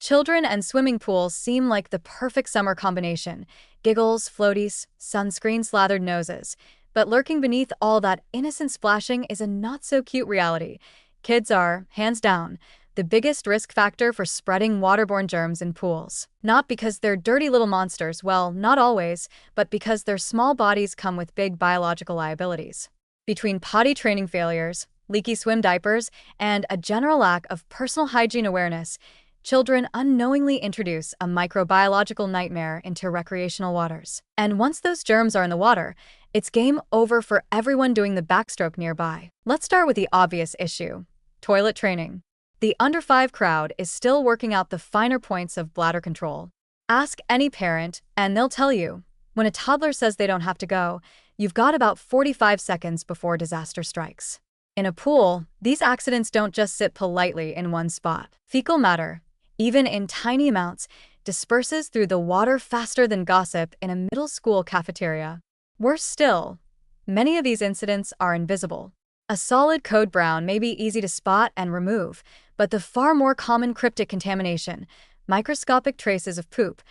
Children and swimming pools seem like the perfect summer combination. Giggles, floaties, sunscreen-slathered noses. But lurking beneath all that innocent splashing is a not-so-cute reality. Kids are, hands down, the biggest risk factor for spreading waterborne germs in pools. Not because they're dirty little monsters, well, not always, but because their small bodies come with big biological liabilities. Between potty training failures, leaky swim diapers, and a general lack of personal hygiene awareness, children unknowingly introduce a microbiological nightmare into recreational waters. And once those germs are in the water, it's game over for everyone doing the backstroke nearby. Let's start with the obvious issue: toilet training. The under 5 crowd is still working out the finer points of bladder control. Ask any parent, and they'll tell you, when a toddler says they don't have to go, you've got about 45 seconds before disaster strikes. In a pool, these accidents don't just sit politely in one spot. Fecal matter, even in tiny amounts, disperses through the water faster than gossip in a middle school cafeteria. Worse still, many of these incidents are invisible. A solid code brown may be easy to spot and remove, but the far more common cryptic contamination, microscopic traces of poop,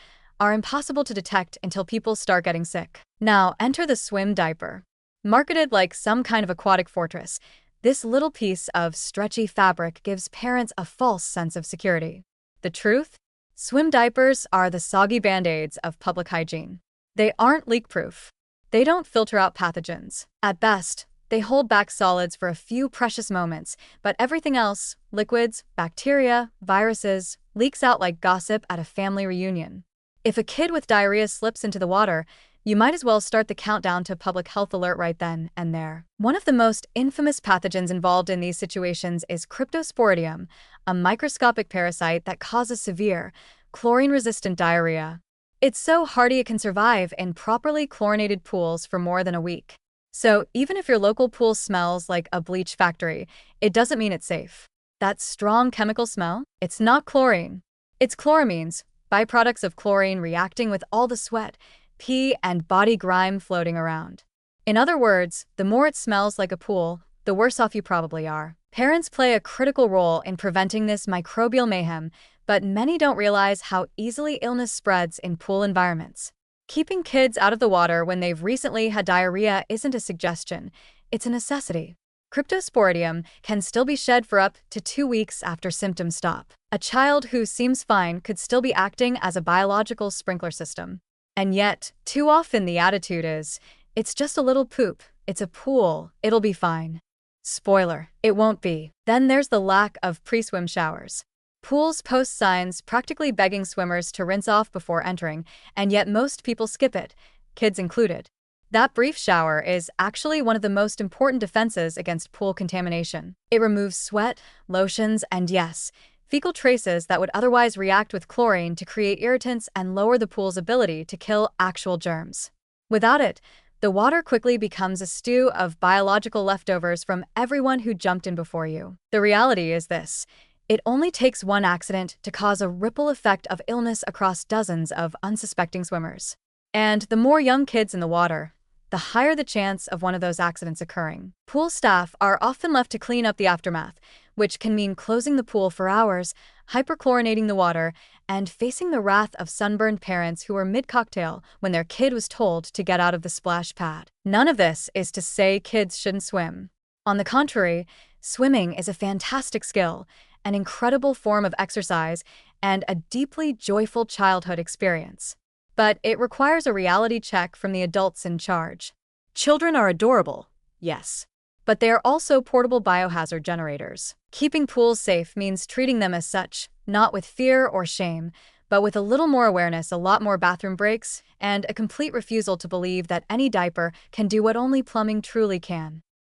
are impossible to detect until people start getting sick. Now, enter the swim diaper. Marketed like some kind of aquatic fortress, this little piece of stretchy fabric gives parents a false sense of security. The truth? Swim diapers are the soggy band-aids of public hygiene. They aren't leak-proof. They don't filter out pathogens. At best, they hold back solids for a few precious moments, but everything else, liquids, bacteria, viruses, leaks out like gossip at a family reunion. If a kid with diarrhea slips into the water, you might as well start the countdown to public health alert right then and there. One of the most infamous pathogens involved in these situations is Cryptosporidium, a microscopic parasite that causes severe, chlorine-resistant diarrhea. It's so hardy it can survive in properly chlorinated pools for more than a week. So even if your local pool smells like a bleach factory, it doesn't mean it's safe. That strong chemical smell? It's not chlorine. It's chloramines, byproducts of chlorine reacting with all the sweat, pee, and body grime floating around. In other words, the more it smells like a pool, the worse off you probably are. Parents play a critical role in preventing this microbial mayhem, but many don't realize how easily illness spreads in pool environments. Keeping kids out of the water when they've recently had diarrhea isn't a suggestion, it's a necessity. Cryptosporidium can still be shed for up to 2 weeks after symptoms stop. A child who seems fine could still be acting as a biological sprinkler system. And yet, too often the attitude is, it's just a little poop, it's a pool, it'll be fine. Spoiler, it won't be. Then there's the lack of pre-swim showers. Pools post signs practically begging swimmers to rinse off before entering, and yet most people skip it, kids included. That brief shower is actually one of the most important defenses against pool contamination. It removes sweat, lotions, and yes, fecal traces that would otherwise react with chlorine to create irritants and lower the pool's ability to kill actual germs. Without it, the water quickly becomes a stew of biological leftovers from everyone who jumped in before you. The reality is this: it only takes one accident to cause a ripple effect of illness across dozens of unsuspecting swimmers. And the more young kids in the water, the higher the chance of one of those accidents occurring. Pool staff are often left to clean up the aftermath, which can mean closing the pool for hours, hyperchlorinating the water, and facing the wrath of sunburned parents who were mid-cocktail when their kid was told to get out of the splash pad. None of this is to say kids shouldn't swim. On the contrary, swimming is a fantastic skill, an incredible form of exercise, and a deeply joyful childhood experience. But it requires a reality check from the adults in charge. Children are adorable, yes, but they are also portable biohazard generators. Keeping pools safe means treating them as such, not with fear or shame, but with a little more awareness, a lot more bathroom breaks, and a complete refusal to believe that any diaper can do what only plumbing truly can.